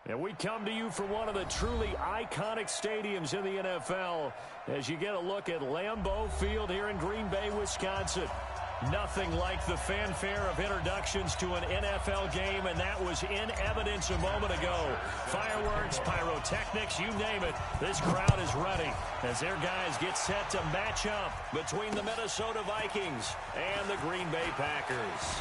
And we come to you from one of the truly iconic stadiums in the NFL as you get a look at Lambeau Field here in Green Bay, Wisconsin. Nothing like the fanfare of introductions to an NFL game, and that was in evidence a moment ago. Fireworks, pyrotechnics, you name it. This crowd is ready as their guys get set to match up between the Minnesota Vikings and the Green Bay Packers.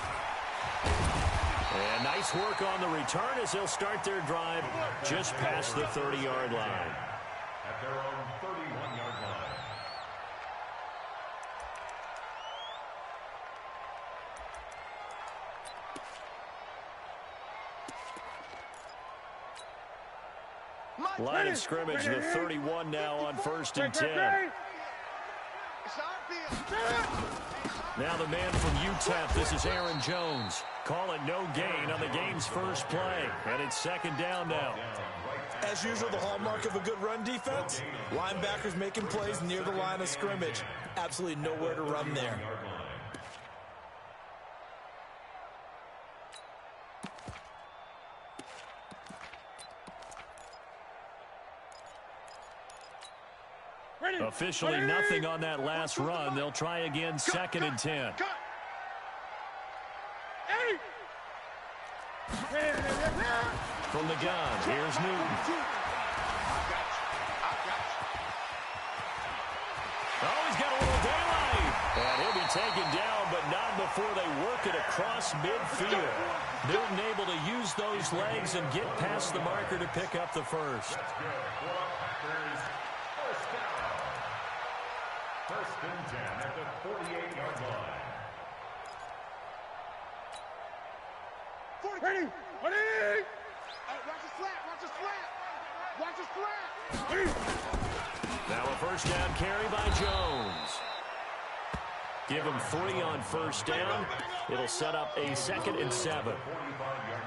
And nice work on the return as they'll start their drive just past the 30-yard line. At their own 31-yard line. Line of scrimmage, the 31 now on 1st and 10. Now the man from UTEP, this is Aaron Jones. Call it no gain on the game's first play. And it's 2nd down now. As usual, the hallmark of a good run defense, linebackers making plays near the line of scrimmage. Absolutely nowhere to run there. Officially nothing on that last run. They'll try again, 2nd and 10. From the gun, here's Newton. Oh, he's got a little daylight. And he'll be taken down, but not before they work it across midfield. Newton able to use those legs and get past the marker to pick up the first. First and 10 at the 48-yard line. Ready! Ready! Watch the slap! Watch the slap! Watch the slap! Now a first down carry by Jones. Give him 3 on 1st down. It'll set up a 2nd and 7.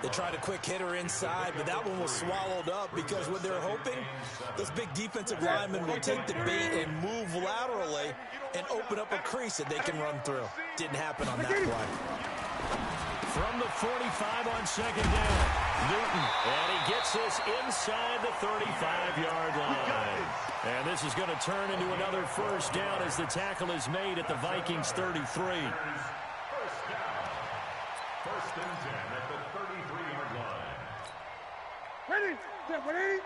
They tried a quick hitter inside, but that one was swallowed up because what they're hoping, this big defensive lineman will take the bait and move laterally and open up a crease that they can run through. Didn't happen on that play. From the 45 on 2nd down, Newton, and he gets this inside the 35-yard line. And this is going to turn into another first down as the tackle is made at the Vikings 33. First down. First and 10 at the 33-yard line. Ready! Ready!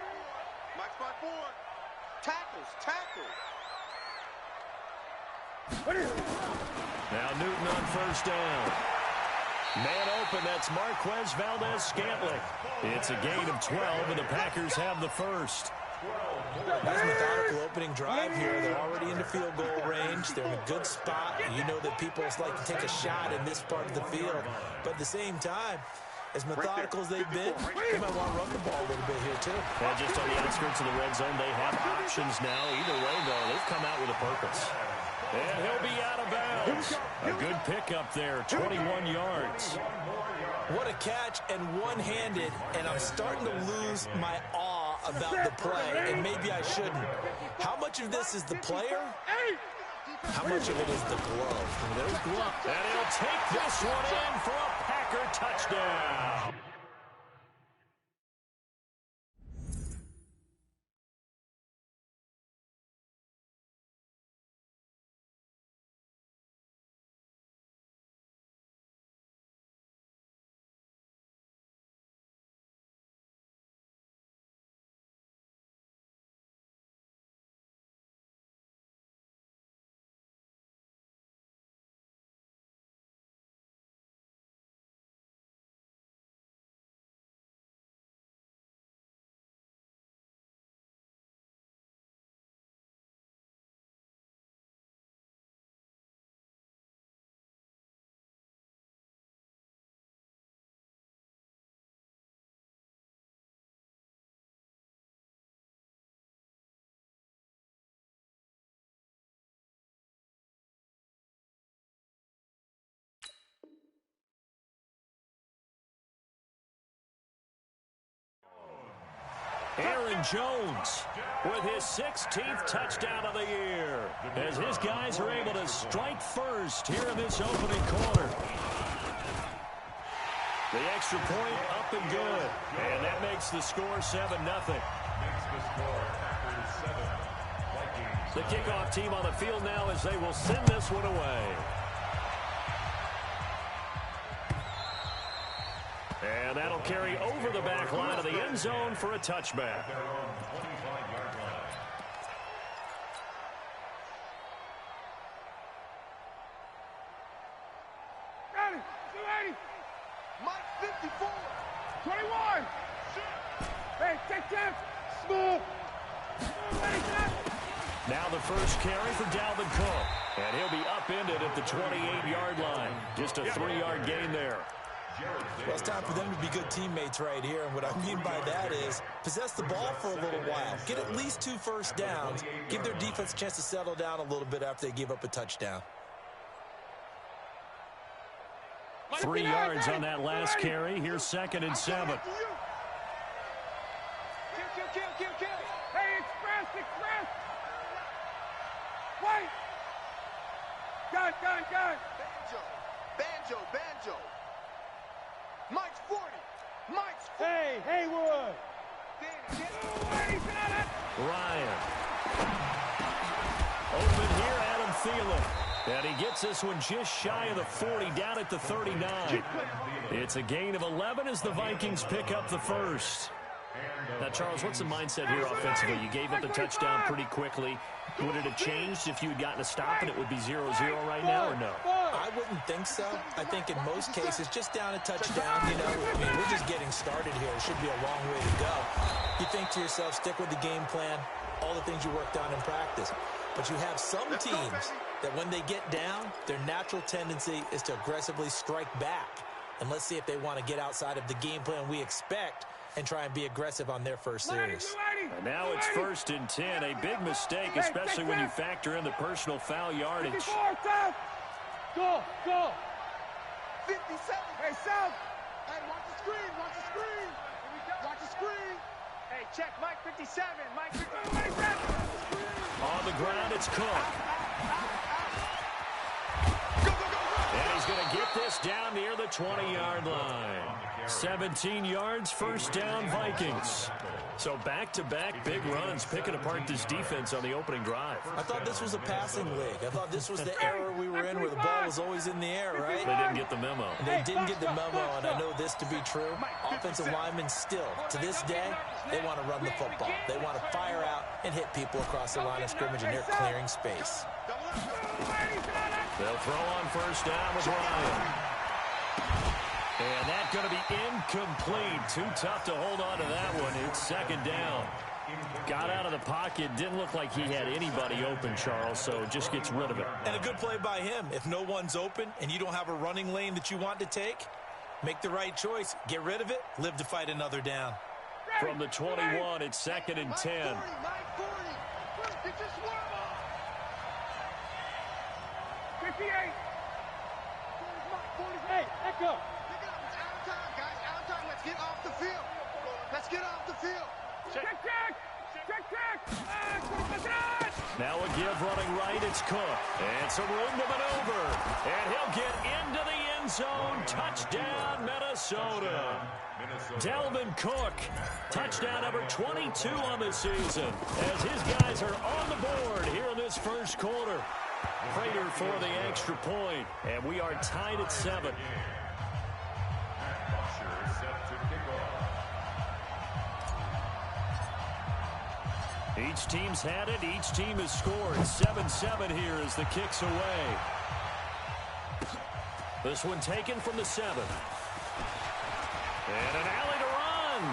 Mike spot 4. Tackles! Tackle! Ready! Now Newton on 1st down. Man open, that's Marquez Valdez-Scantling. It's a gain of 12, and the Packers have the first. Nice methodical opening drive here. They're already in the field goal range. They're in a good spot. You know that people like to take a shot in this part of the field. But at the same time, as methodical as they've been, they might want to run the ball a little bit here, too. And just on the outskirts of the red zone, they have options now. Either way, though, they've come out with a purpose. And he'll be out of bounds. A good pickup there, 21 yards. What a catch, and one-handed, and I'm starting to lose my awe about the play, and maybe I shouldn't. How much of this is the player? How much of it is the glove? There's glove. And he'll take this one in for a Packer touchdown. Aaron Jones with his 16th touchdown of the year as his guys are able to strike first here in this opening quarter. The extra point up and good. And that makes the score 7-0. The kickoff team on the field now as they will send this one away. And that'll carry over the back line of the end zone for a touchback. Mike 54. 21. Hey, take that. Smooth. Now the first carry for Dalvin Cook. And he'll be upended at the 28-yard line. Just a 3-yard gain there. Well, it's time for them to be good teammates right here. And what I mean by that is possess the ball for a little while. Get at least 2 first downs. Give their defense a chance to settle down a little bit after they give up a touchdown. 3 yards on that last carry. Here's 2nd and 7. Kill. Hey, express. Wait. Gun. Banjo. Mike's 40. Hey, Haywood. Ryan. Open here, Adam Thielen. And he gets this one just shy of the 40, down at the 39. It's a gain of 11 as the Vikings pick up the first. Now, Charles, what's the mindset here offensively? You gave up the touchdown pretty quickly. Would it have changed if you had gotten a stop and it would be 0-0 right now, or no? I wouldn't think so. I think in most cases, just down a touchdown, you know, I mean, we're just getting started here. It should be a long way to go. You think to yourself, stick with the game plan, all the things you worked on in practice. But you have some teams that when they get down, their natural tendency is to aggressively strike back. And let's see if they want to get outside of the game plan we expect and try and be aggressive on their first series. And now it's 1st and 10. A big mistake, especially when you factor in the personal foul yardage. 54, Go. 57. Hey, South. Hey, watch the screen. Watch the screen. Hey, check Mike 57. Mike 57. On the ground, it's Cook. And he's going to get this down near the 20-yard line. 17 yards, first down, Vikings. So back-to-back big runs, picking apart this defense on the opening drive. I thought this was a passing league. I thought this was the era we were in where the ball was always in the air, right? They didn't get the memo. They didn't get the memo, and I know this to be true. Offensive linemen still, to this day, they want to run the football. They want to fire out and hit people across the line of scrimmage, and they're clearing space. They'll throw on first down with Ryan. And that's going to be incomplete. Too tough to hold on to that one. It's 2nd down. Got out of the pocket. Didn't look like he had anybody open, Charles, so just gets rid of it. And a good play by him. If no one's open and you don't have a running lane that you want to take, make the right choice. Get rid of it. Live to fight another down. From the 21, it's 2nd and 10. Mike 40. Get your swerve on. 58. Mike 48. Echo. Let's get off the field. Check. Now a give running right, it's Cook. And some room to maneuver. And he'll get into the end zone. Touchdown, Minnesota. Dalvin Cook, touchdown number 22 on the season, as his guys are on the board here in this first quarter. Prater for the extra point, and we are tied at 7. Each team's had it. Each team has scored. 7-7 here as the kick's away. This one taken from the 7. And an alley to run.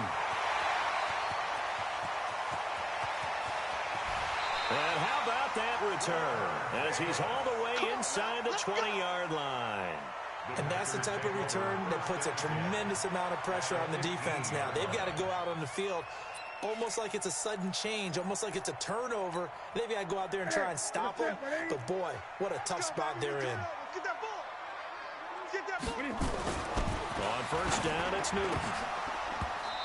And how about that return? As he's all the way inside the 20-yard line. And that's the type of return that puts a tremendous amount of pressure on the defense now. They've got to go out on the field almost like it's a sudden change, almost like it's a turnover. They've got to go out there and try and stop them. But, boy, what a tough spot they're in. On first down, it's Newton.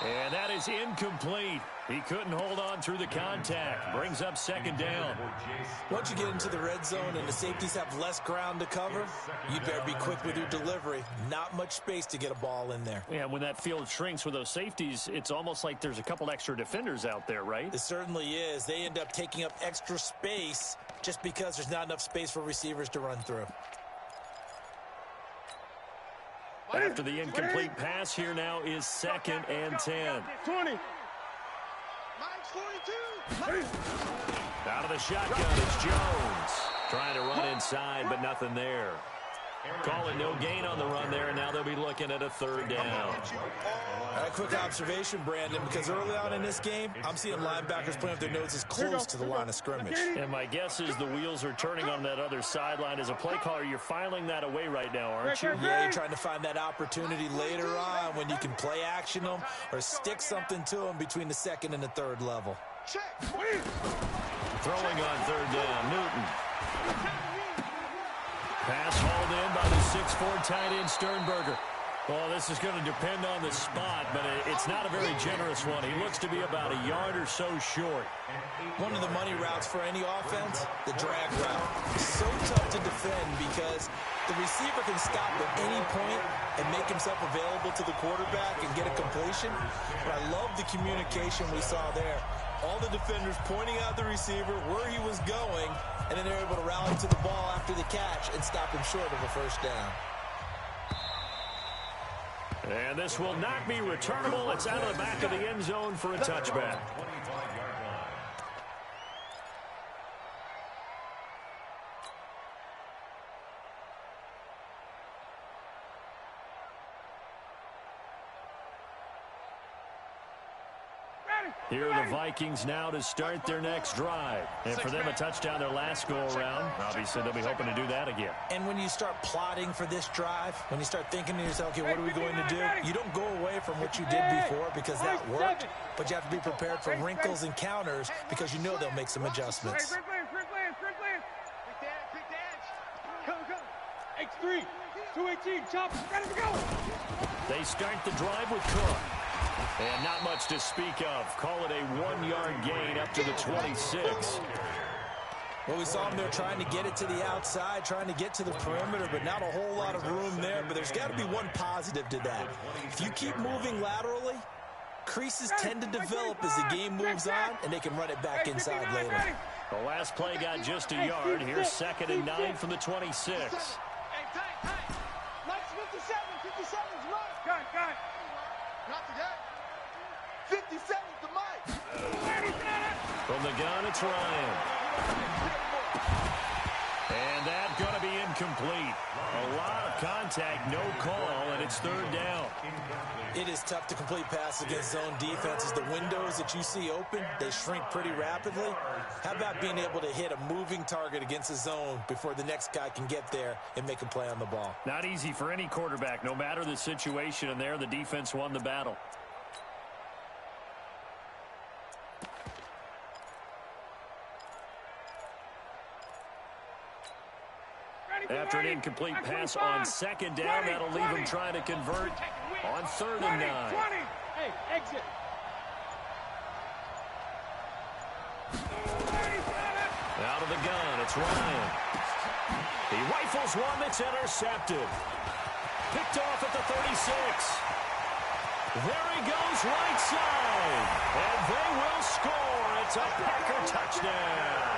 And that is incomplete. He couldn't hold on through the contact. Brings up second down. Once you get into the red zone and the safeties have less ground to cover, you better be quick with your delivery. Not much space to get a ball in there. Yeah, when that field shrinks with those safeties, it's almost like there's a couple extra defenders out there, right? It certainly is. They end up taking up extra space just because there's not enough space for receivers to run through. After the incomplete pass, here now is 2nd and 10. 20. Mike's 42. Out of the shotgun, it's Jones. Trying to run inside, but nothing there. Calling no gain on the run there, and now they'll be looking at a 3rd down. A quick observation, Brandon, because early on in this game, I'm seeing linebackers playing with their noses close to the line of scrimmage. And my guess is the wheels are turning on that other sideline. As a play caller, you're filing that away right now, aren't you? Yeah, you're trying to find that opportunity later on when you can play action them or stick something to them between the 2nd and the 3rd level. Throwing on 3rd down, Newton. Pass hauled in by the 6'4" tight end Sternberger. Well, this is going to depend on the spot, but it's not a very generous one. He looks to be about a yard or so short. One of the money routes for any offense, the drag route. So tough to defend because the receiver can stop at any point and make himself available to the quarterback and get a completion. But I love the communication we saw there. All the defenders pointing out the receiver, where he was going, and then they're able to rally to the ball after the catch and stop him short of a 1st down. And this will not be returnable. It's out of the back of the end zone for a touchback. Here are the Vikings now to start their next drive. And for them, a touchdown their last go-around. Obviously, they'll be hoping to do that again. And when you start plotting for this drive, when you start thinking to yourself, okay, what are we going to do? You don't go away from what you did before because that worked, but you have to be prepared for wrinkles and counters because you know they'll make some adjustments. X3, 218, chop, ready to go. They start the drive with Cook. And not much to speak of. Call it a 1-yard gain up to the 26. Well, we saw him there trying to get it to the outside, trying to get to the perimeter, but not a whole lot of room there. But there's got to be one positive to that. If you keep moving laterally, creases tend to develop as the game moves on, and they can run it back inside later. The last play got just a yard. Here's 2nd and 9 from the 26. Hey, tight. Mike's 57, 57's right. Got it. Not to that. 57's the Mike. From the gun, it's Ryan. And that's going to be incomplete. A lot of contact, no call, and it's 3rd down. It is tough to complete passes against zone defenses. The windows that you see open, they shrink pretty rapidly. How about being able to hit a moving target against a zone before the next guy can get there and make a play on the ball? Not easy for any quarterback, no matter the situation, and there the defense won the battle. After an incomplete pass on 2nd down, that'll leave him trying to convert on 3rd and 9. Hey, exit. Out of the gun, it's Ryan. He rifles one that's intercepted. Picked off at the 36. There he goes, right side. And they will score. It's a Packer touchdown.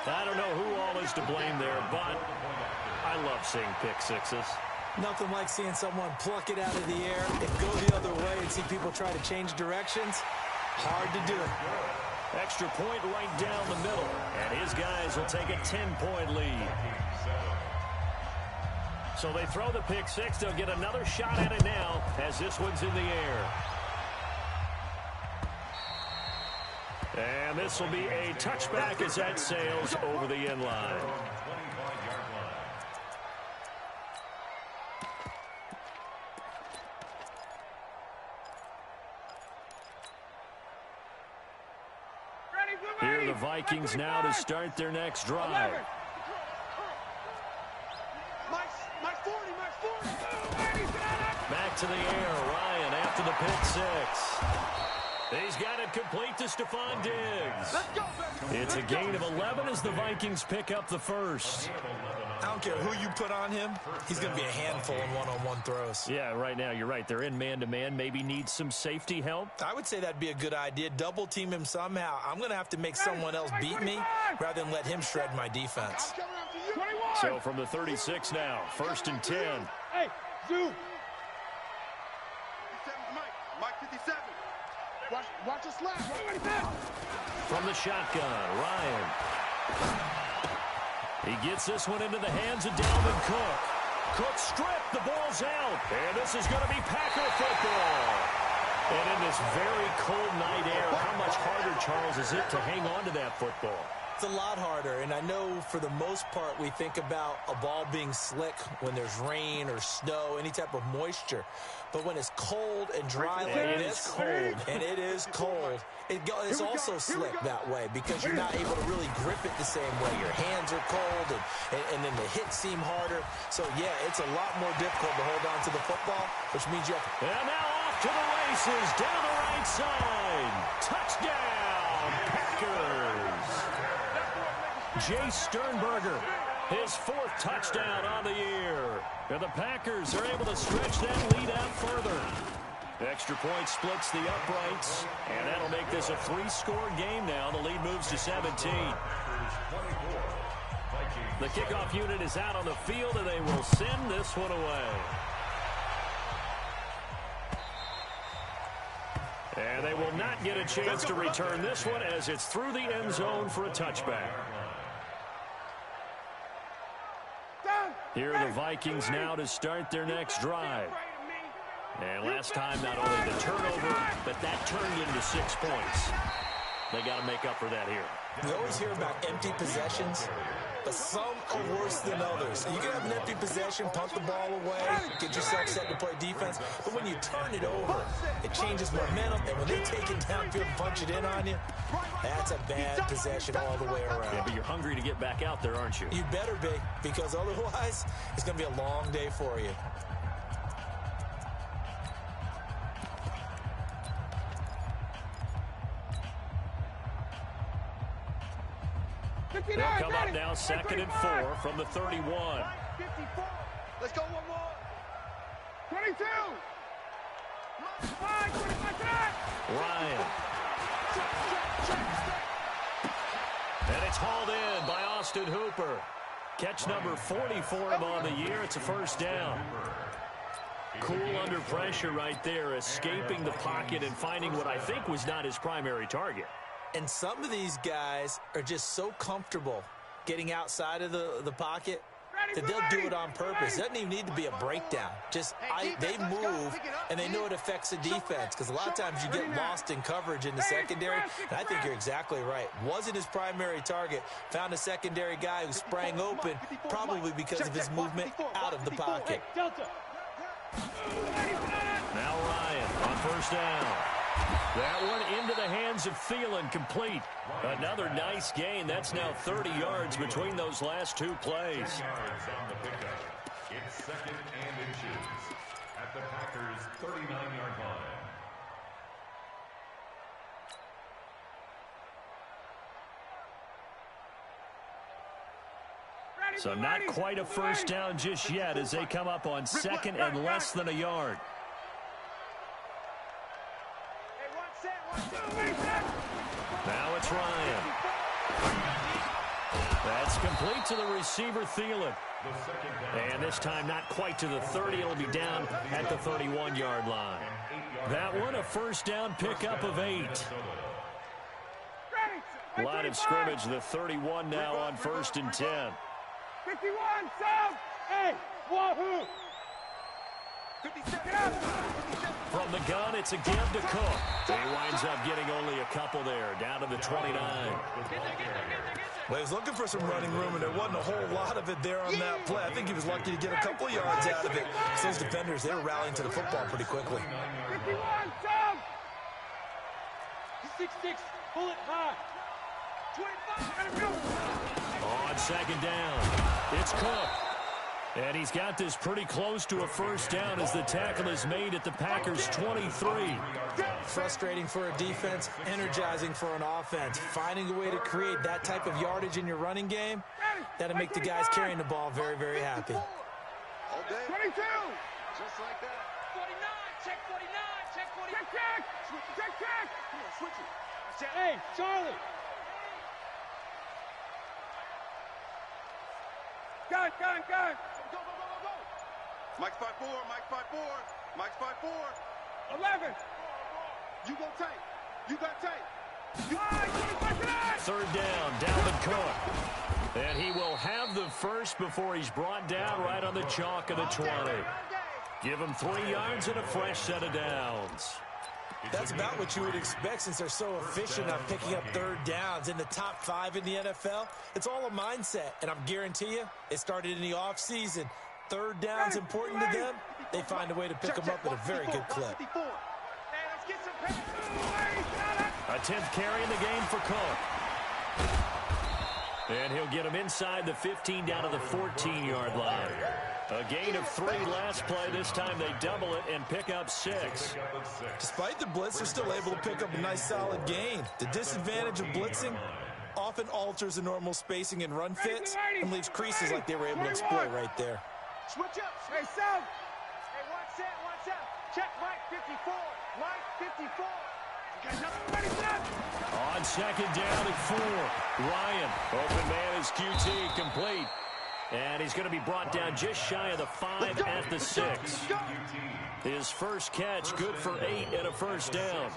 I don't know who all is to blame there, but I love seeing pick sixes. Nothing like seeing someone pluck it out of the air and go the other way and see people try to change directions. Hard to do. Extra point right down the middle, and his guys will take a 10-point lead. So they throw the pick six. They'll get another shot at it now as this one's in the air. And this will be a touchback as that sails over the end line. Here are the Vikings now to start their next drive. Back to the air, after the pick six. He's got it complete to Stephon Diggs. Let's go, baby. It's a gain of 11 as the Vikings pick up the first. I don't care who you put on him. He's going to be a handful in one-on-one throws. Yeah, right now, you're right. They're in man-to-man. Maybe need some safety help. I would say that'd be a good idea. Double team him somehow. I'm going to have to make someone else beat me rather than let him shred my defense. I'm coming after you. 21. So from the 36 now, 1st and 10. Hey, Zoo. 57, Mike 57. Watch us slap. From the shotgun, Ryan. He gets this one into the hands of Dalvin Cook. Cook stripped. The ball's out. And this is going to be Packer football. And in this very cold night air, how much harder, Charles, is it to hang on to that football? It's a lot harder, and I know for the most part we think about a ball being slick when there's rain or snow, any type of moisture. But when it's cold and dry like this, and it is cold, it's also slick that way because you're not able to really grip it the same way. Your hands are cold, and then the hits seem harder. So, yeah, it's a lot more difficult to hold on to the football, which means you have to... And now off to the races, down the right side. Touchdown, Packers. Jay Sternberger, his 4th touchdown on the year. And the Packers are able to stretch that lead out further. Extra point splits the uprights, and that'll make this a 3-score game now. The lead moves to 17. The kickoff unit is out on the field, and they will send this one away. And they will not get a chance to return this one as it's through the end zone for a touchback. Here are the Vikings now to start their next drive. And last time, not only the turnover, but that turned into 6 points. They got to make up for that here. We always hear about empty possessions, but some are worse than others. You can have an empty possession, punt the ball away, get yourself set to play defense, but when you turn it over, it changes momentum, and when they take it downfield and punch it in on you, that's a bad possession all the way around. Yeah, but you're hungry to get back out there, aren't you? You better be, because otherwise, it's going to be a long day for you. They'll come up now 2nd and 4 from the 31. 54. Let's go one more. 22. Ryan. And it's hauled in by Austin Hooper. Catch number 40 for him on the year. It's a 1st down. Cool under pressure right there, escaping the pocket and finding what I think was not his primary target. And some of these guys are just so comfortable getting outside of the pocket that they'll do it on purpose. It doesn't even need to be a breakdown. Just they move, and they know it affects the defense because a lot of times you get lost in coverage in the secondary. And I think you're exactly right. Wasn't his primary target. Found a secondary guy who sprang open, probably because of his movement out of the pocket. Now Ryan on 1st down. That one into the hands of Thielen, complete. Another nice gain. That's now 30 yards between those last 2 plays. Yards on the pickup. It's 2nd and inches at the Packers' 39-yard line. So not quite a 1st down just yet as they come up on 2nd and less than a yard. Now it's Ryan. That's complete to the receiver, Thielen. And this time not quite to the 30. It'll be down at the 31-yard line. That one a 1st down pickup of 8. Line of scrimmage, the 31 now on 1st and 10. 51, Sam. Hey, wahoo. From the gun, it's a give to Cook. He winds up getting only a couple there, down to the 29. Well, he was looking for some running room, and there wasn't a whole lot of it there on that play. I think he was lucky to get a couple of yards out of it. Those defenders, they were rallying to the football pretty quickly. 51, Sam. 6'6", pull it high. 25, On 2nd down, it's Cook. And he's got this pretty close to a first down as the tackle is made at the Packers' 23. Frustrating for a defense, energizing for an offense. Finding a way to create that type of yardage in your running game, that'll make the guys carrying the ball very, very happy. 22. Just like that. 49. Check 49. Check 49. Check. Check. Come on, switch it. Hey, Charlie. Gun. Go. Mike's 5-4. Mike's 5-4. 11. You go tight. You got tight. Third down, Dalvin Cook. And he will have the first before he's brought down right on the chalk of the 20. Give him 3 yards and a fresh set of downs. That's about what you would expect since they're so efficient at picking up third downs in the top 5 in the NFL. It's all a mindset, and I guarantee you, it started in the offseason. Third down's important to them. They find a way to pick them up at a very good clip. A 10th carry in the game for Cook. And he'll get him inside the 15 down to the 14-yard line. A gain of 3 last play. This time they double it and pick up 6. Despite the blitz, they're still able to pick up a nice solid gain. The disadvantage of blitzing often alters the normal spacing and run fits and leaves creases like they were able to exploit right there. Switch up. Hey, South. Hey, watch out. Check Mike 54. Mike 54. You got nothing ready for that. On second down at 4. Ryan, open man is QT, complete. And he's going to be brought down just shy of the 5 at the 6. His first catch, good for 8 and a first down.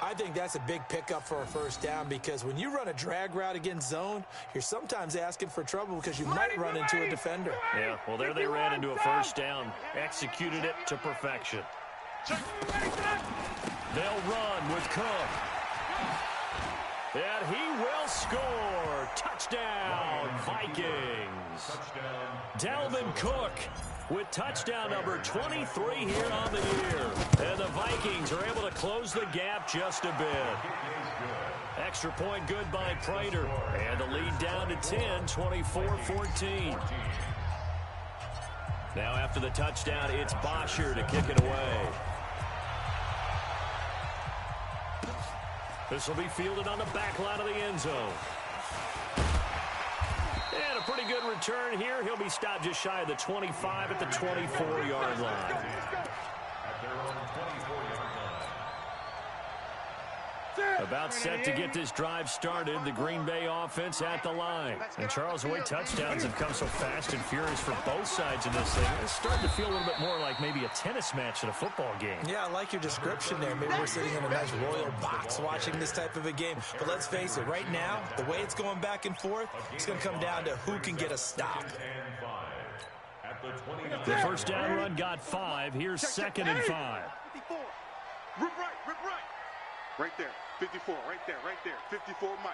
I think that's a big pickup for a first down because when you run a drag route against zone, you're sometimes asking for trouble because you might run into a defender. Yeah, well, there they ran into a first down. Executed it to perfection. They'll run with Cook. And he will score. Touchdown, Vikings. Dalvin Cook with touchdown number 23 here on the year. And the Vikings are able to close the gap just a bit. Extra point good by Prater. And the lead down to 10, 24-14. Now after the touchdown, it's Bosher to kick it away. This will be fielded on the back line of the end zone. And a pretty good return here. He'll be stopped just shy of the 25 at the 24-yard line. At their own 24-yard line. About set to get this drive started. The Green Bay offense at the line. And Charles, the way touchdowns have come so fast and furious for both sides of this thing, it's starting to feel a little bit more like maybe a tennis match in a football game. Yeah, I like your description there. Maybe we're sitting in a nice royal box watching this type of a game. But let's face it, right now, the way it's going back and forth, it's going to come down to who can get a stop. The first down run got 5. Here's second and 5. 54. Rip right. Right there. 54, right there. 54, Mike.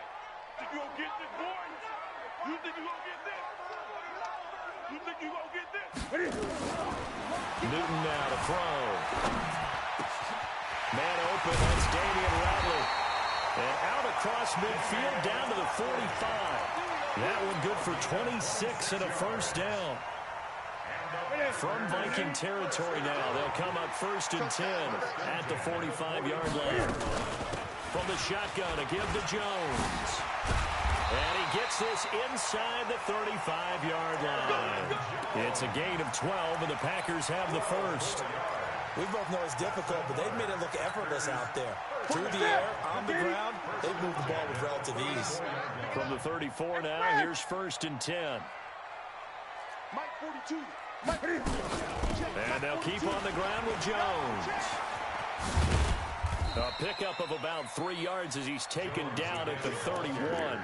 Think you gonna get this, boy? You think you gonna get this? Newton now to throw. Man open, that's Damian Ratley. And out across midfield down to the 45. That one good for 26 and a first down. From Viking territory now, they'll come up first and 10 at the 45-yard line. From the shotgun, a give to Jones. And he gets this inside the 35-yard line. It's a gain of 12, and the Packers have the first. We both know it's difficult, but they've made it look effortless out there. Through the air, on the ground, they've moved the ball with relative ease. From the 34 now, here's first and 10. Mike 42. And they'll keep on the ground with Jones. A pickup of about 3 yards as he's taken down at the 31.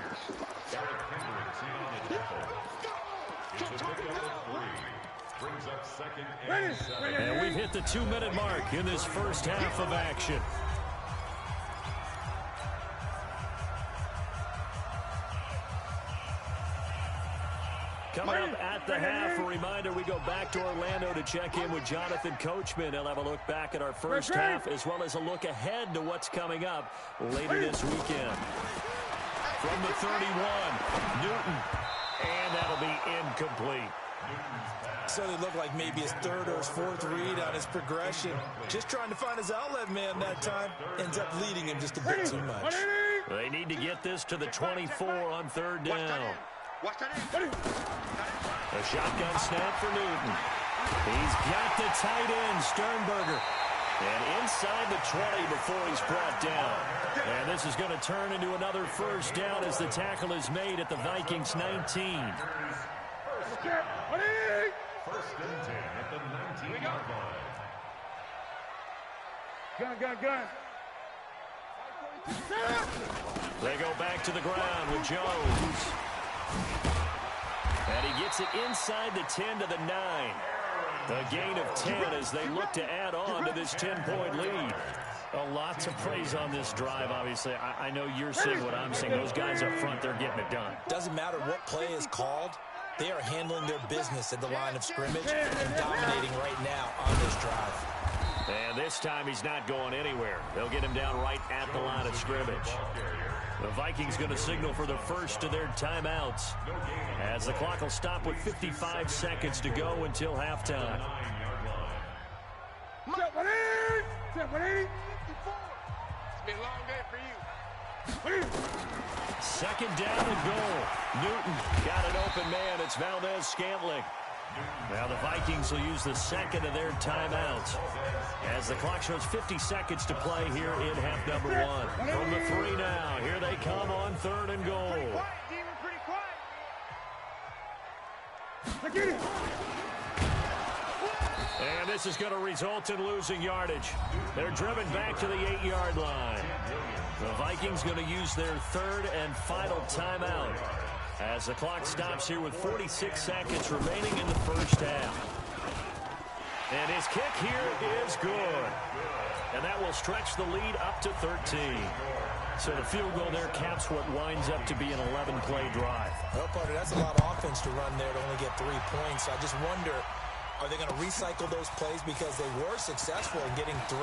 And we've hit the 2-minute mark in this first half of action. Coming up at the half, a reminder, we go back to Orlando to check in with Jonathan Coachman. He'll have a look back at our first half as well as a look ahead to what's coming up later this weekend. From the 31, Newton, and that'll be incomplete. So they look like maybe his third or his fourth read on his progression. Just trying to find his outlet man that time. Ends up leading him just a bit too much. They need to get this to the 24 on third down. A shotgun snap for Newton. He's got the tight end, Sternberger. And inside the 20 before he's brought down. And this is going to turn into another first down as the tackle is made at the Vikings 19. First and 10 at the 19-yard line. Gun. They go back to the ground with Jones. And he gets it inside the 10 to the 9. A gain of 10 as they look to add on to this 10-point lead. A lot to praise on this drive, obviously. I know you're seeing what I'm seeing. Those guys up front, they're getting it done. Doesn't matter what play is called. They are handling their business at the line of scrimmage and dominating right now on this drive. And this time he's not going anywhere. They'll get him down right at the line of scrimmage. The Vikings going to signal for the first of their timeouts as the clock will stop with 55 seconds to go until halftime. It's been a long day for you. Second down and goal. Newton got an open man. It's Valdez-Scantling. Now the Vikings will use the second of their timeouts as the clock shows 50 seconds to play here in half number one. From the 3 now, here they come on third and goal. Pretty quiet. And this is going to result in losing yardage. They're driven back to the 8-yard line. The Vikings going to use their third and final timeout as the clock stops here with 46 seconds remaining in the first half. And his kick here is good. And that will stretch the lead up to 13. So the field goal there caps what winds up to be an 11-play drive. Well, partner, that's a lot of offense to run there to only get 3 points. I just wonder, are they going to recycle those plays because they were successful in getting 3?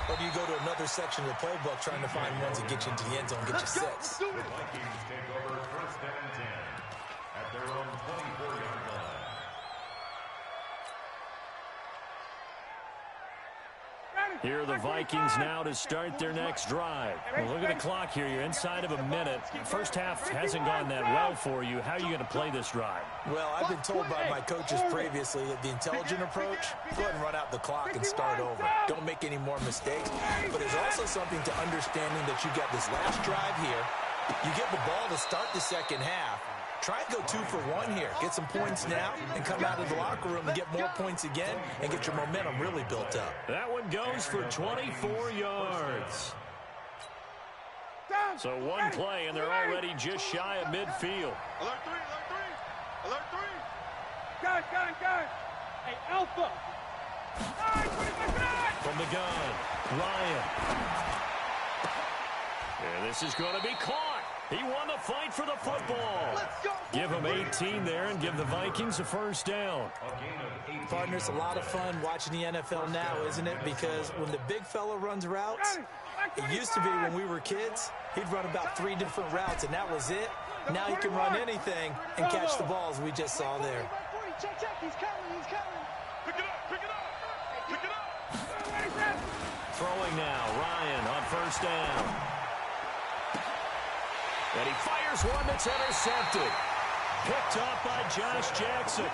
Or do you go to another section of the playbook trying to find ones that get you into the end zone and get you 6? The Vikings take over first and 10 at their own 24-yard line. Here are the Vikings now to start their next drive. Well, look at the clock here. You're inside of a minute. First half hasn't gone that well for you. How are you going to play this drive? Well, I've been told by my coaches previously that the intelligent approach, go ahead and run out the clock and start over. Don't make any more mistakes. But there's also something to understanding that you got this last drive here. You get the ball to start the second half. Try and go 2 for 1 here. Get some points now and come out of the locker room and get more points again and get your momentum really built up. That one goes for 24 yards. So one play, and they're already just shy of midfield. Alert 3. Alert 3. Gun. Hey, Alpha. From the gun, Ryan. And this is going to be caught. He won the fight for the football. Give him 18 there and give the Vikings a first down. Partner, it's a lot of fun watching the NFL now, isn't it? Because when the big fella runs routes, it used to be when we were kids, he'd run about 3 different routes, and that was it. Now he can run anything and catch the balls we just saw there. Check. He's coming. Pick it up. Throwing now, Ryan on first down. And he fires one that's intercepted. Picked off by Josh Jackson.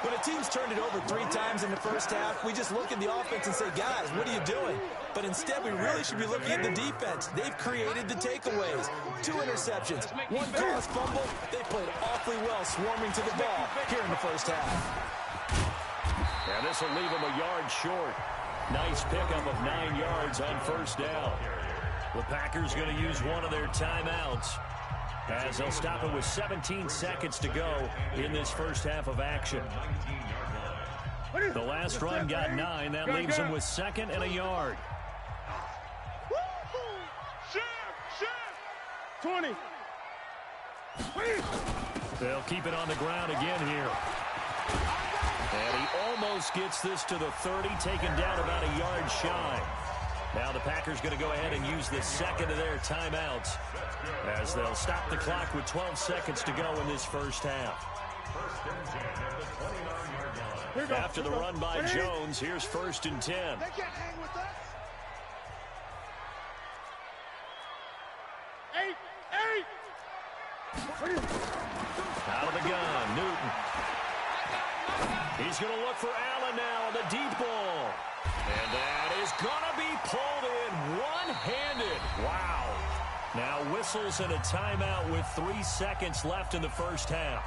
When a team's turned it over 3 times in the first half, we just look at the offense and say, guys, what are you doing? But instead, we really should be looking at the defense. They've created the takeaways. 2 interceptions, 1 caused fumble. They played awfully well swarming to the ball here in the first half. And this will leave him a yard short. Nice pickup of 9 yards on first down. The Packers going to use one of their timeouts as they'll stop it with 17 seconds to go in this first half of action. The last run got 9. That leaves them with 2nd and a yard. 20. They'll keep it on the ground again here. And he almost gets this to the 30, taken down about a yard shy. Now the Packers going to go ahead and use the second of their timeouts as they'll stop the clock with 12 seconds to go in this first half. First and 10 at the After the run by Jones, here's 1st and 10. They can't hang with us. 8. Out of the gun, Newton. He's going to look for Allen now on the deep ball. And that is going to be pulled in one-handed. Wow. Now whistles and a timeout with 3 seconds left in the first half.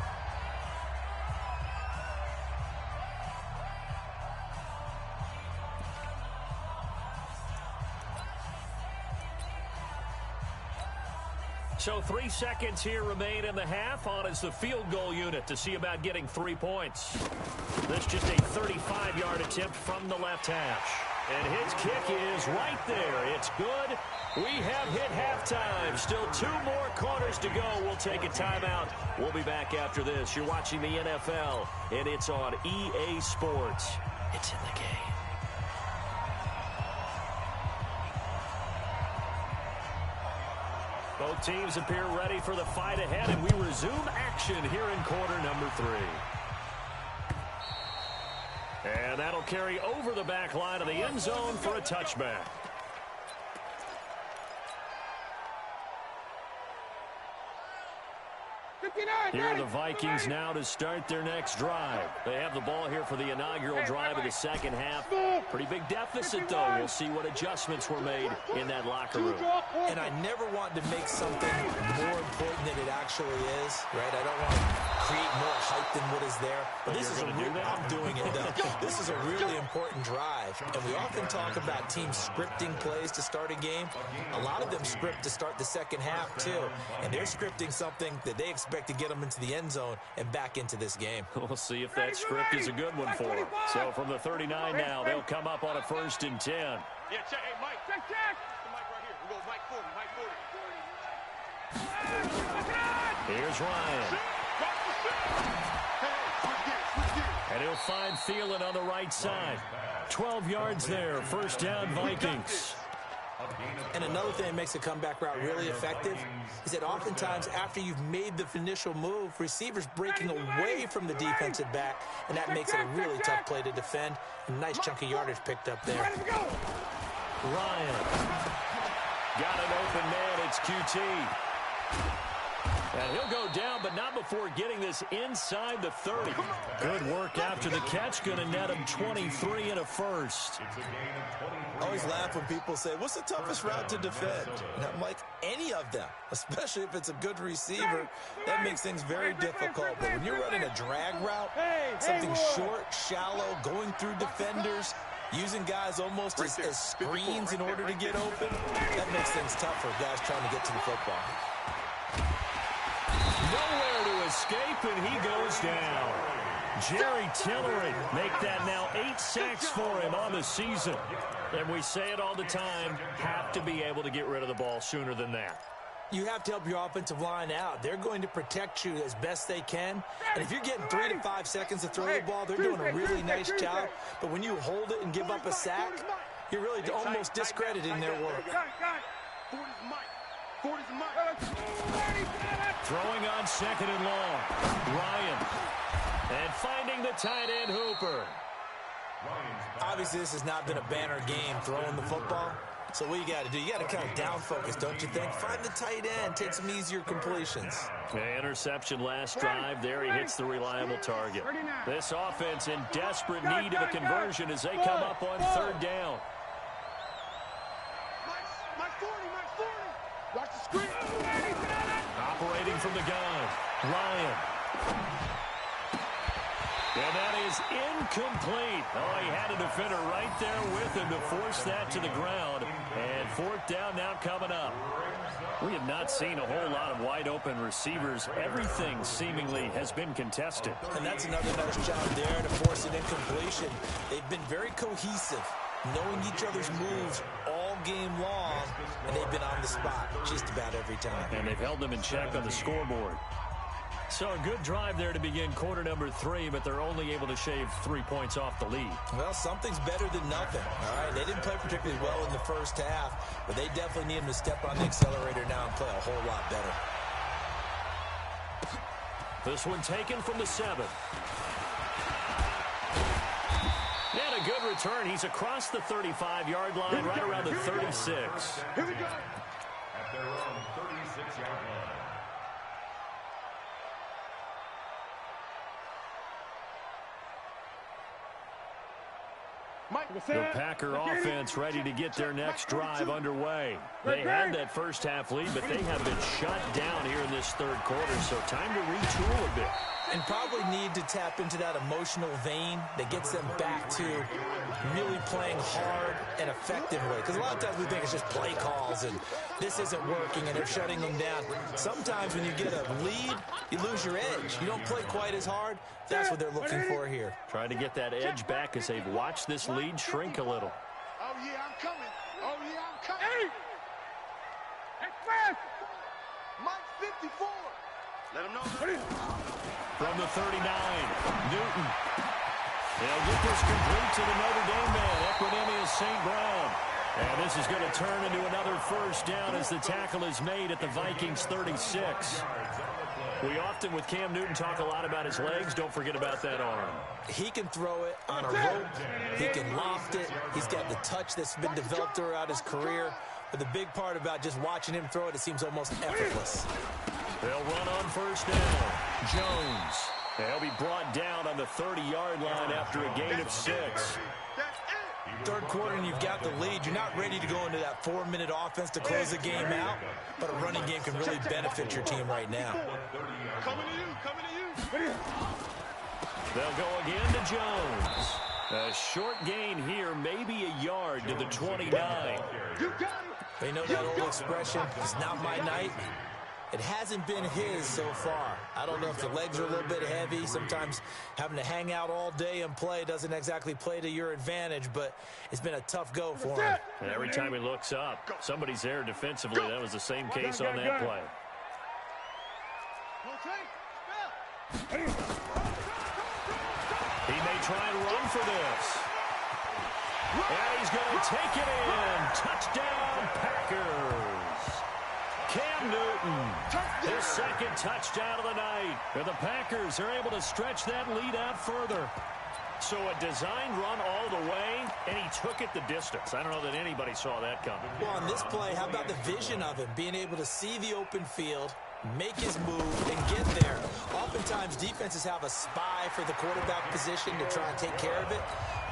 So 3 seconds here remain in the half. On is the field goal unit to see about getting 3 points. This just a 35-yard attempt from the left hash. And his kick is right there. It's good. We have hit halftime. Still 2 more quarters to go. We'll take a timeout. We'll be back after this. You're watching the NFL, and it's on EA Sports. It's in the game. Both teams appear ready for the fight ahead, and we resume action here in quarter number 3. And that'll carry over the back line of the end zone for a touchback. Here are the Vikings now to start their next drive. They have the ball here for the inaugural drive of the second half. Pretty big deficit, though. We'll see what adjustments were made in that locker room. And I never want to make something more important than it actually is, right? I don't want to create more hype than what is there. But this is I'm doing it, though. This is a really important drive. And we often talk about teams scripting plays to start a game. A lot of them script to start the second half, too. And they're scripting something that they expect to get them into the end zone and back into this game. We'll see if that script is a good one for them. So from the 39 now, they'll come up on a 1st and 10. Yeah, check. Hey, Mike. Check. The mic right here. We go Mike 40. Here's Ryan. And he'll find Thielen on the right side. 12 yards there. First down, Vikings. And another thing that makes a comeback route really effective is that oftentimes after you've made the initial move, receivers breaking away from the defensive back, and that makes it a really tough play to defend. A nice chunk of yardage picked up there. Ryan. Got an open man. It's QT. And he'll go down, but not before getting this inside the 30. Good work after the catch. Going to net him 23 and a first. I always laugh when people say, what's the toughest route to defend? And I'm like, any of them, especially if it's a good receiver. That makes things very difficult. But when you're running a drag route, something short, shallow, going through defenders, using guys almost as screens in order to get open, that makes things tough for guys trying to get to the football. Nowhere to escape, and he goes down. Jerry Tillery make that now 8 sacks for him on the season. And we say it all the time, have to be able to get rid of the ball sooner than that. You have to help your offensive line out. They're going to protect you as best they can. And if you're getting 3 to 5 seconds to throw the ball, they're doing a really nice job. But when you hold it and give up a sack, you're really almost discrediting their work. Throwing on 2nd and long. Ryan. And finding the tight end Hooper. Obviously, this has not been a banner game throwing the football. So what you got to do, you got to kind of down focus, don't you think? Find the tight end, take some easier completions. Interception last drive. There he hits the reliable target. This offense in desperate need of a conversion as they come up on 3rd down. Mike 40. Watch the screen. Operating from the gun, Ryan. And that is incomplete. Oh, he had a defender right there with him to force that to the ground. And 4th down now coming up. We have not seen a whole lot of wide open receivers. Everything seemingly has been contested. And that's another nice job there to force an incompletion. They've been very cohesive, knowing each other's moves all game long, and they've been on the spot just about every time. And they've held them in check on the scoreboard. So a good drive there to begin quarter number 3, but they're only able to shave 3 points off the lead. Well, something's better than nothing, all right? They didn't play particularly well in the first half, but they definitely need them to step on the accelerator now and play a whole lot better. This one taken from the 7. return. He's across the 35-yard line, right around the 36. Here we go. At their own 36-yard line. The Packer offense ready to get their next drive underway. They had that first half lead, but they have been shut down here in this third quarter, so time to retool a bit. And probably need to tap into that emotional vein that gets them back to really playing hard and effectively. Because a lot of times we think it's just play calls and this isn't working and they're shutting them down. Sometimes when you get a lead, you lose your edge. You don't play quite as hard. That's what they're looking for here. Trying to get that edge back as they've watched this lead shrink a little. Oh, yeah, I'm coming. Oh, yeah, I'm coming. Hey! Express! Mike 54. Let him know. From the 39, Newton. They'll get this complete to the Notre Dame man, Equinemius St. Brown. And this is going to turn into another first down as the tackle is made at the Vikings 36. We often, with Cam Newton, talk a lot about his legs. Don't forget about that arm. He can throw it on a rope. He can loft it. He's got the touch that's been developed throughout his career. But the big part about just watching him throw it, it seems almost effortless. They'll run on first down. Jones. They'll be brought down on the 30-yard line after a gain of 6. Third quarter and you've got the lead. You're not ready to go into that 4-minute offense to close the game out, but a running game can really benefit your team right now. Coming to you. They'll go again to Jones. A short gain here, maybe a yard to the 29. They know that old expression, it's not my night. It hasn't been his so far. I don't know if the legs are a little bit heavy. Sometimes having to hang out all day and play doesn't exactly play to your advantage, but it's been a tough go for him. And every time he looks up, somebody's there defensively. That was the same case on that play. He may try and run for this. And he's going to take it in. Touchdown, Packers. Cam Newton, his second touchdown of the night. And the Packers are able to stretch that lead out further. So a designed run all the way, and he took it the distance. I don't know that anybody saw that coming. Well, on this play, how about the vision of him? Being able to see the open field, make his move, and get there. Oftentimes, defenses have a spy for the quarterback position to try and take care of it.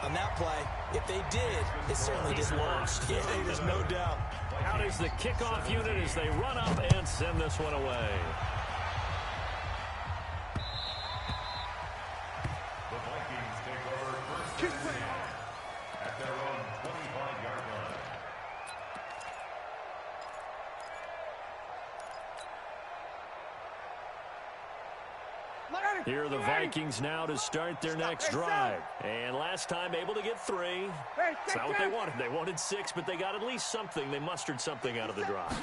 On that play, if they did, it certainly didn't work. Yeah, there's no doubt. Out is the kickoff unit as they run up and send this one away. The Vikings take over first and 10 at their own 25-yard line. Here are the Vikings now to start their next drive. And last time able to get 3. It's not what they wanted. They wanted 6, but they got at least something. They mustered something out of the drive.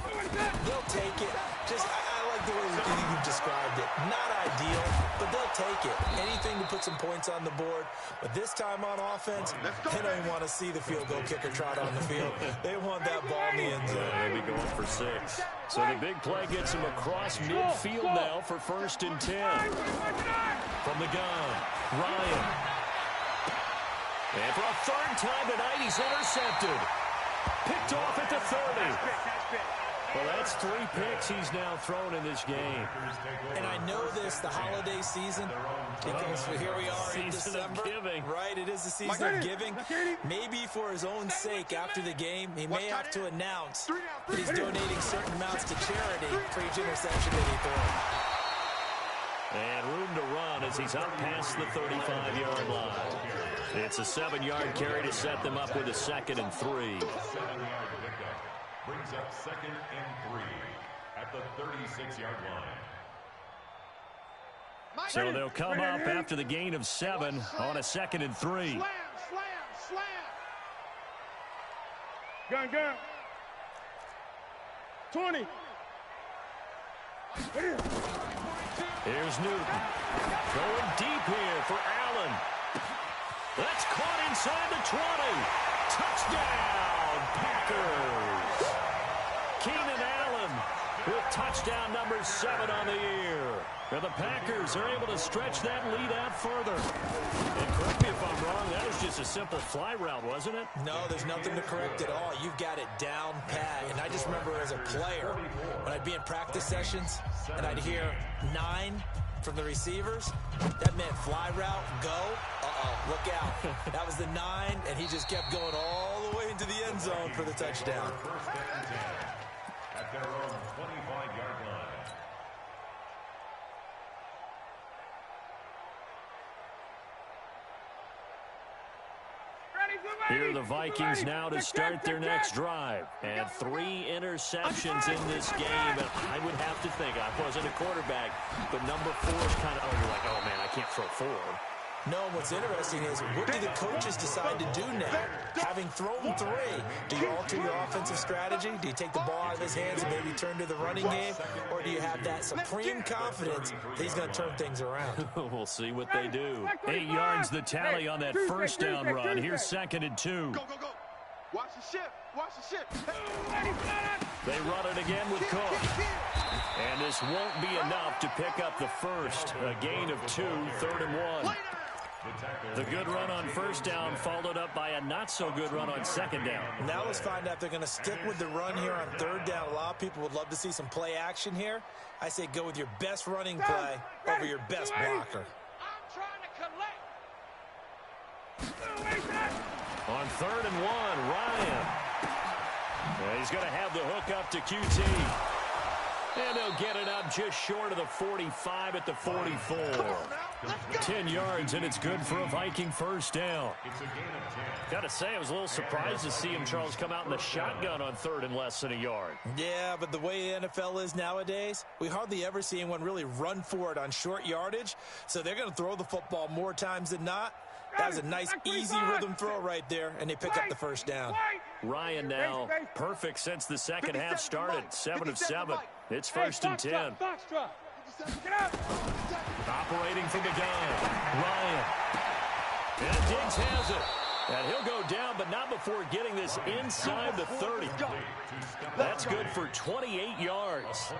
They'll take it. I like the way you described it. Not ideal, but they'll take it. Anything to put some points on the board. But this time on offense, they don't even want to see the field goal kicker trot on the field. They want that ball in the end zone. They'll be going for 6. So the big play gets him across midfield now for first and 10. From the gun, Ryan. And for a third time tonight, he's intercepted. Picked off at the 30. Well, that's 3 picks he's now thrown in this game. And I know this, the holiday season, because here we are in December. Right, it is the season of giving. Maybe for his own sake, after the game, he may have to announce that he's donating certain amounts to charity for each interception that he throws. And room to run as he's up past the 35-yard line. It's a 7-yard carry to set them up with a 2nd and 3. 7-yard pickup brings up 2nd and 3 at the 36-yard line. So they'll come up after the gain of 7 on a 2nd and 3. Slam. Gun. 20. Here's Newton. Going deep here for Allen. That's caught inside the 20. Touchdown, Packers. Keenan Allen with touchdown number 7 on the year. And the Packers are able to stretch that lead out further. And correct me if I'm wrong, that was just just a simple fly route, wasn't it? No, there's nothing to correct at all. You've got it down pat. And I just remember as a player, when I'd be in practice sessions and I'd hear 9 from the receivers, that meant fly route, go. Look out. That was the 9, and he just kept going all the way into the end zone for the touchdown. First and 10 at their own 25-yard line. Here are the Vikings now to start their next drive. And 3 interceptions in this game. And I would have to think, I wasn't a quarterback, but number 4 is kind of, you're like, oh, man, I can't throw 4. No, what's interesting is, what do the coaches decide to do now? Having thrown 3, do you alter your offensive strategy? Do you take the ball out of his hands and maybe turn to the running game? Or do you have that supreme confidence that he's going to turn things around? We'll see what they do. 8 yards the tally on that first down run. Here's 2nd and 2. Go, go, go. Watch the ship. Watch the ship. They run it again with Cook. And this won't be enough to pick up the first. A gain of 2, 3rd and 1. The good run on first down followed up by a not-so-good run on 2nd down. Now let's find out if they're going to stick with the run here on 3rd down. A lot of people would love to see some play action here. I say go with your best running play over your best blocker. I'm trying to collect. On 3rd and 1, Ryan. And he's going to have the hook up to QT. And they'll get it up just short of the 45 at the 44. 10 yards, and it's good for a Viking first down. Got to say, I was a little surprised to see him, Charles, come out in the shotgun on 3rd and less than a yard. Yeah, but the way the NFL is nowadays, we hardly ever see anyone really run for it on short yardage. So they're going to throw the football more times than not. That was a nice, easy rhythm throw right there, and they pick up the first down. Ryan now perfect since the second half started. 7 of 7. It's 1st and 10. Operating from the gun. Ryan. And Diggs has it. And he'll go down, but not before getting this inside the 30. That's good for 28 yards.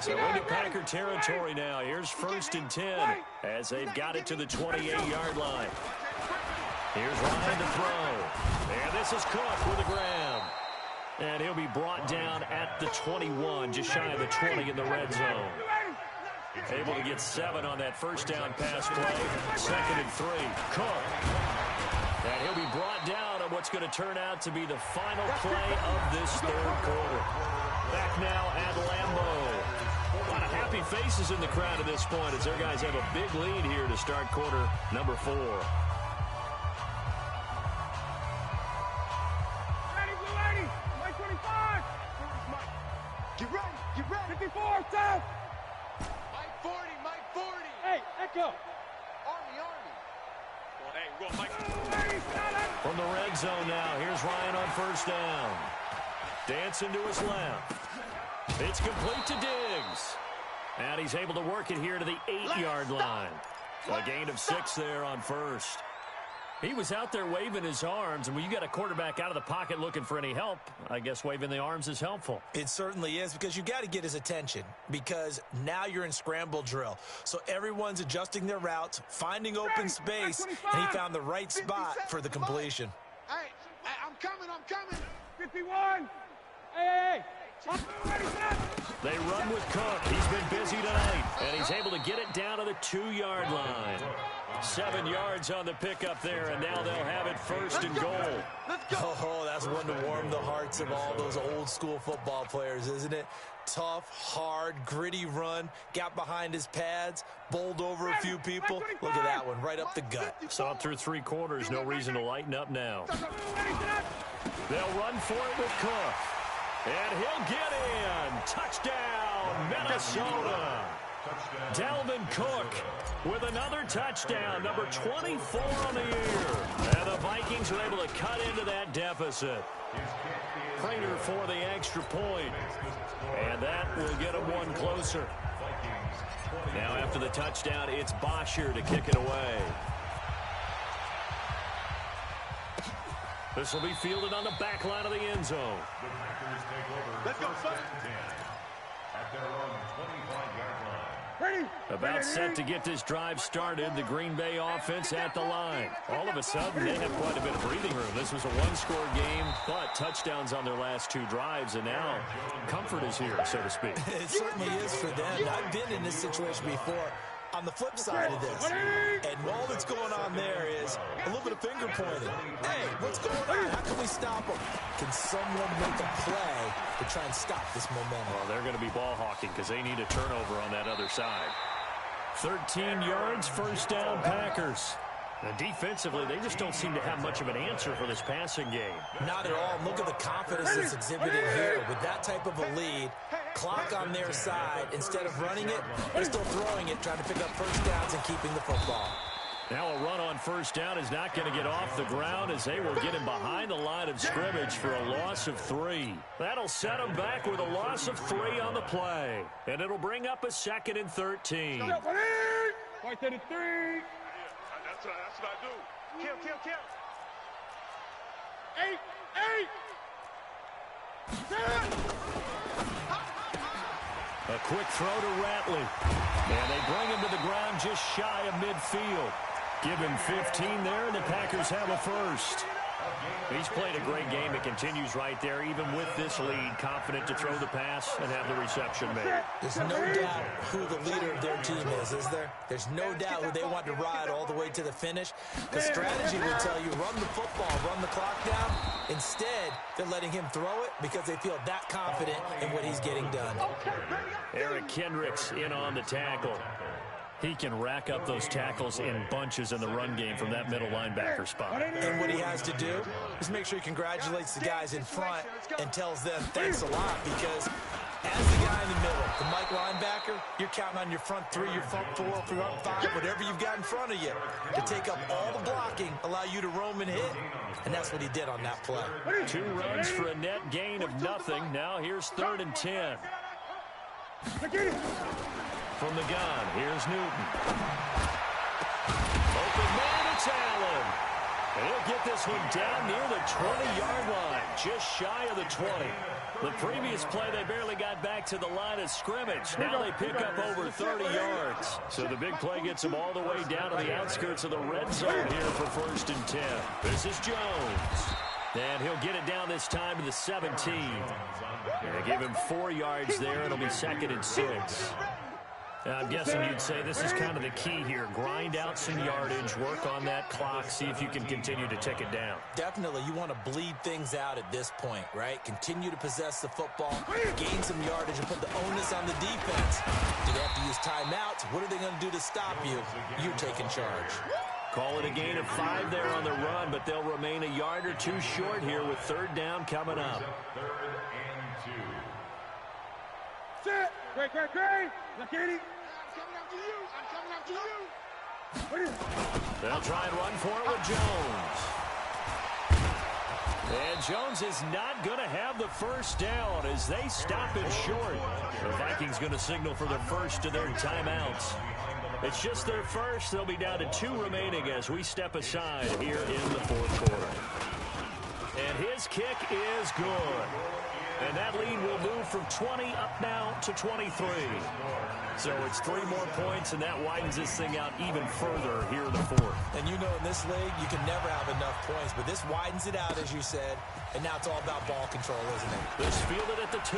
So into Packer territory now. Here's 1st and 10 as they've got it to the 28-yard line. Here's Ryan to throw. And this is Cook with a grab. And he'll be brought down at the 21, just shy of the 20 in the red zone. Able to get 7 on that first down pass play. 2nd and 3. Cook. And he'll be brought down on what's going to turn out to be the final play of this 3rd quarter. Back now at Lambeau. A lot of happy faces in the crowd at this point as their guys have a big lead here to start quarter number 4. Get ready, get ready. 54, south. Mike 40, Mike 40. Hey, Echo. Army. Well, hey, we're going Mike. From the red zone now, here's Ryan on first down. Dancing to his left. It's complete to Diggs. And he's able to work it here to the 8-yard line. A gain of 6 there on first. He was out there waving his arms, and when you got a quarterback out of the pocket looking for any help, I guess waving the arms is helpful. It certainly is, because you got to get his attention, because now you're in scramble drill. So everyone's adjusting their routes, finding open space, and he found the right spot for the completion. Hey, I'm coming. 51. Hey. They run with Cook. He's been busy tonight, and he's able to get it down to the 2-yard line. 7 yards on the pickup there, and now they'll have it 1st and goal. Oh, that's one to warm the hearts of all those old-school football players, isn't it? Tough, hard, gritty run, got behind his pads, bowled over a few people. Look at that one, right up the gut. Saw it through 3 quarters, no reason to lighten up now. They'll run for it with Cook. And he'll get in. Touchdown, Minnesota. Dalvin Cook with another touchdown, number 24 on the year. And the Vikings are able to cut into that deficit. Prater for the extra point. And that will get them one closer. Now after the touchdown, it's Bosher to kick it away. This will be fielded on the back line of the end zone. The Packers take over. Let's go, son. At their own 25-yard line. About set to get this drive started, the Green Bay offense at the line. All of a sudden, they have quite a bit of breathing room. This was a one-score game, but touchdowns on their last 2 drives, and now comfort is here, so to speak. It certainly is for them. I've been in this situation before. On the flip side of this, and all that's going on there is a little bit of finger pointing. Hey, what's going on? How can we stop them? Can someone make a play to try and stop this momentum? Well, they're going to be ball hawking because they need a turnover on that other side. 13 yards, first down, Packers. Now, defensively, they just don't seem to have much of an answer for this passing game. Not at all. Look at the confidence that's exhibited here. With that type of a lead, clock on their side, instead of running it, they're still throwing it, trying to pick up first downs and keeping the football. Now a run on first down is not going to get off the ground as they will get him behind the line of scrimmage for a loss of 3. That'll set them back with a loss of 3 on the play. And it'll bring up a 2nd and 13. Right to the 3. That's what I do. Kill. 8. 7. A quick throw to Ratley. And they bring him to the ground just shy of midfield. Give him 15 there, and the Packers have a first. He's played a great game. It continues right there, even with this lead, confident to throw the pass and have the reception made. There's no doubt who the leader of their team is there? There's no doubt who they want to ride all the way to the finish. The strategy will tell you, run the football, run the clock down. Instead, they're letting him throw it because they feel that confident in what he's getting done. Eric Kendricks in on the tackle. He can rack up those tackles in bunches in the run game from that middle linebacker spot. And what he has to do is make sure he congratulates the guys in front and tells them thanks a lot, because as the guy in the middle, the Mike linebacker, you're counting on your front 3, your front 4, your front 5, whatever you've got in front of you to take up all the blocking, allow you to roam and hit. And that's what he did on that play. 2 runs for a net gain of nothing. Now here's 3rd and 10. From the gun, here's Newton. Open man, it's Allen. And he'll get this one down near the 20-yard line, just shy of the 20. The previous play, they barely got back to the line of scrimmage. Now they pick up over 30 yards. So the big play gets them all the way down to the outskirts of the red zone here for 1st and 10. This is Jones. And he'll get it down this time to the 17. And they give him 4 yards there. It'll be 2nd and 6. I'm guessing you'd say this is kind of the key here. Grind out some yardage, work on that clock, see if you can continue to tick it down. Definitely, you want to bleed things out at this point, right? Continue to possess the football, gain some yardage, and put the onus on the defense. Do they have to use timeouts? What are they going to do to stop you? You're taking charge. Call it a gain of 5 there on the run, but they'll remain a yard or 2 short here with 3rd down coming up. 3rd and 2. Sit. Great. Look at it. I'm coming after you. They'll try and run for it with Jones. And Jones is not going to have the first down as they stop it short. The Vikings going to signal for their first of their timeouts. It's just their first. They'll be down to 2 remaining as we step aside here in the 4th quarter. And his kick is good. And that lead will move from 20 up now to 23. So it's 3 more points, and that widens this thing out even further here in the 4th. And you know, in this league, you can never have enough points, but this widens it out, as you said, and now it's all about ball control, isn't it? This fielded at the 2.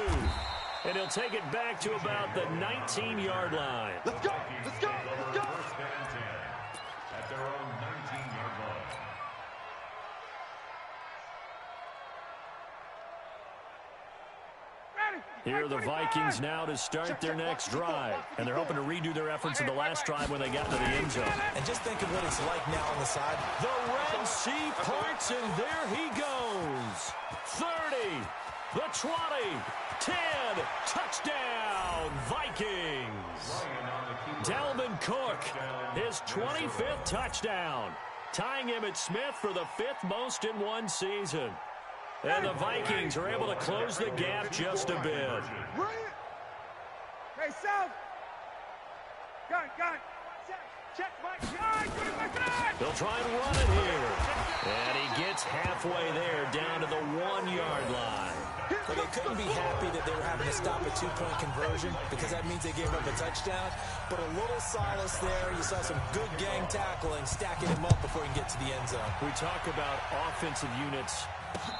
And he'll take it back to about the 19-yard line. Let's go. First and 10 at their own 19-yard line. Here are the Vikings now to start their next drive. And they're hoping to redo their efforts in the last drive when they got to the end zone. And just think of what it's like now on the side. The Red Sea parts, and there he goes. 30, the 20, 10, touchdown, Vikings. Dalvin Cook, his 25th touchdown, tying Emmitt Smith for the 5th most in one season. And the Vikings are able to close the gap just a bit. Hey, South. Gun. Check, Mike. They'll try and run it here. And he gets halfway there, down to the 1-yard line. Well, they couldn't be happy that they were having to stop a two-point conversion because that means they gave up a touchdown. But a little solace there. You saw some good gang tackling, stacking him up before he can get to the end zone. We talk about offensive units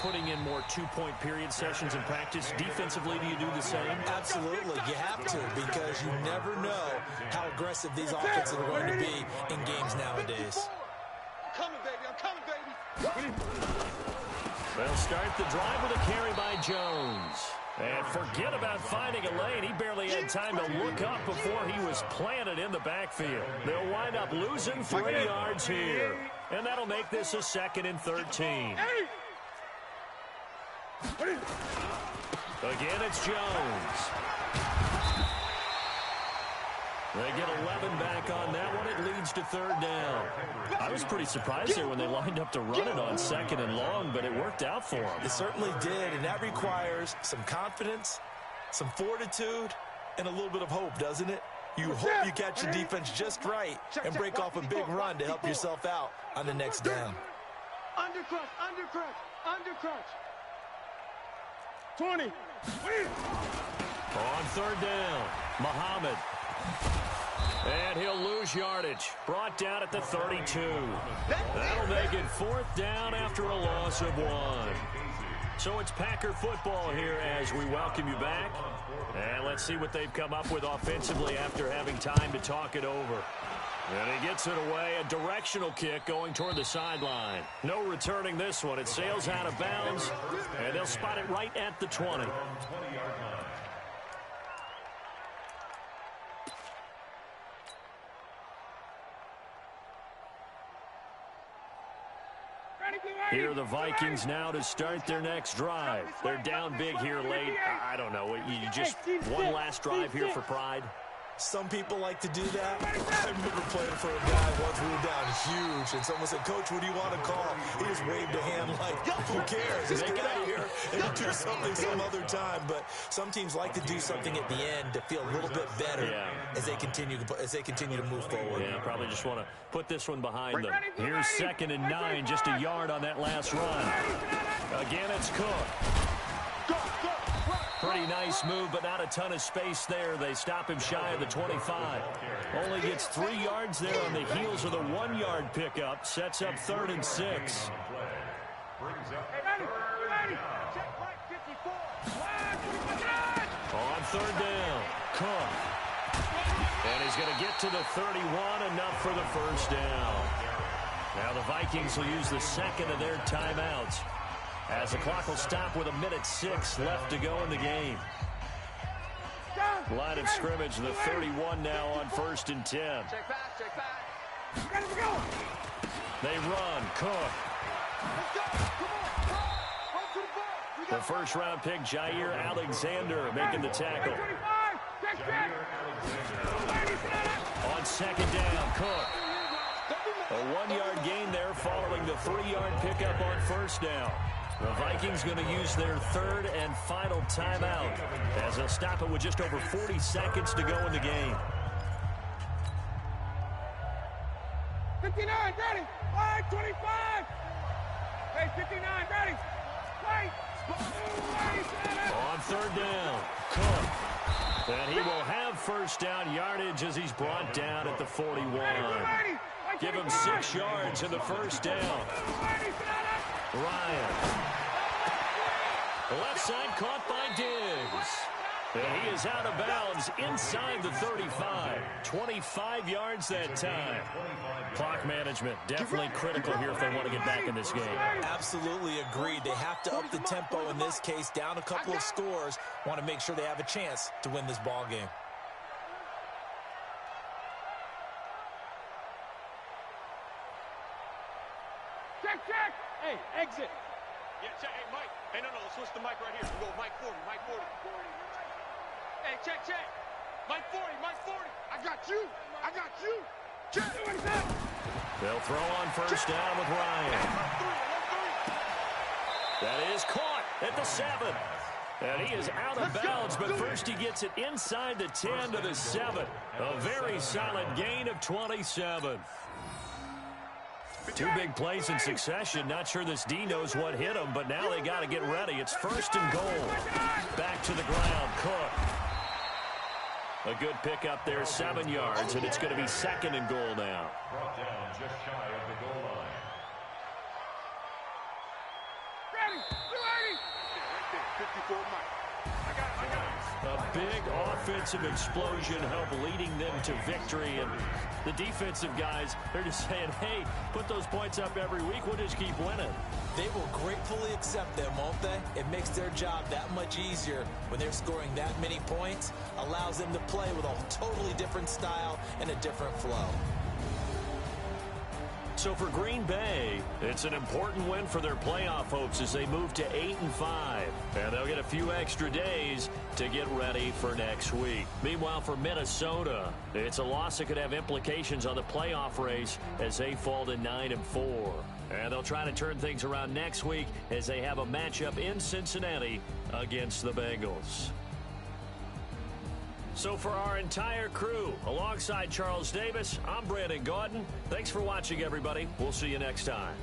putting in more two-point period sessions in practice. Defensively, do you do the same? Absolutely. You have to, because you never know how aggressive these offenses are going to be in games nowadays. I'm coming, baby. I'm coming, baby. They'll start the drive with a carry by Jones. And forget about finding a lane. He barely had time to look up before he was planted in the backfield. They'll wind up losing 3 yards here. And that'll make this a 2nd and 13. Again, it's Jones. They get 11 back on that one. It leads to 3rd down. I was pretty surprised there when they lined up to run it on 2nd and long, but it worked out for them. It certainly did, and that requires some confidence, some fortitude, and a little bit of hope, doesn't it? You hope you catch the defense just right and break off a big run to help yourself out on the next down. Undercrutch, undercrutch, undercrutch. 20. On 3rd down, Muhammad. And he'll lose yardage. Brought down at the 32. That'll make it 4th down after a loss of 1. So it's Packer football here as we welcome you back. And let's see what they've come up with offensively after having time to talk it over. And he gets it away, a directional kick going toward the sideline. No returning this one. It sails out of bounds, and they'll spot it right at the 20. Here are the Vikings now to start their next drive. They're down big here late. I don't know. You just one last drive here for pride. Some people like to do that. I remember playing for a guy once we were down huge, and someone said, "Coach, what do you want to call?" He just waved a hand like, who cares? Just get out of here and do something some other time. But some teams like to do something at the end to feel a little bit better as they continue to move forward. Yeah, probably just want to put this one behind them. Here's 2nd and 9, just a yard on that last run. Again, it's Cook. Pretty nice move, but not a ton of space there. They stop him shy of the 25. Only gets 3 yards there on the heels of the 1-yard pickup. Sets up 3rd and 6. On 3rd down, Cook. And he's going to get to the 31, enough for the 1st down. Now the Vikings will use the 2nd of their timeouts, as the clock will stop with 1:06 left to go in the game. Line of scrimmage, the 31 now on 1st and 10. Check back, check back. They run, Cook. Let's go. Come on. Run to the ball. The first-round pick, Jair Alexander, making the tackle. On 2nd down, Cook. A 1-yard gain there following the 3-yard pickup on 1st down. The Vikings going to use their 3rd and final timeout as they'll stop it with just over 40 seconds to go in the game. 59, ready. 25. Hey, 59, ready. Wait. On 3rd down, Cook. And he will have 1st down yardage as he's brought down at the 41. Give him 6 yards in the 1st down. Ryan. Left side caught by Diggs. And he is out of bounds inside the 35. 25 yards that time. Clock management definitely critical here if they want to get back in this game. Absolutely agreed. They have to up the tempo in this case, down a couple of scores. Want to make sure they have a chance to win this ball game. Check. Hey, exit. Yeah, check. Hey, Mike. Hey, no, let's switch the mic right here. Go, Mike 40, Mike 40. Hey, check. Mike 40, Mike 40. I got you. Check. They'll throw on 1st down with Ryan. That is caught at the 7. And he is out of bounds, but first he gets it inside the 10 to the 7. A very solid gain of 27. Two big plays in succession. Not sure this D knows what hit him, but now they got to get ready. It's 1st and goal. Back to the ground. Cook. A good pickup there, 7 yards, and it's going to be 2nd and goal now. Brought down just shy of the goal line. Ready! Right there, 54 Mike. I got it. A big offensive explosion helped leading them to victory. And the defensive guys, they're just saying, hey, put those points up every week. We'll just keep winning. They will gratefully accept them, won't they? It makes their job that much easier when they're scoring that many points. Allows them to play with a totally different style and a different flow. So for Green Bay, it's an important win for their playoff hopes as they move to 8-5. And they'll get a few extra days to get ready for next week. Meanwhile, for Minnesota, it's a loss that could have implications on the playoff race as they fall to 9-4. And they'll try to turn things around next week as they have a matchup in Cincinnati against the Bengals. So for our entire crew, alongside Charles Davis, I'm Brandon Gaudin. Thanks for watching, everybody. We'll see you next time.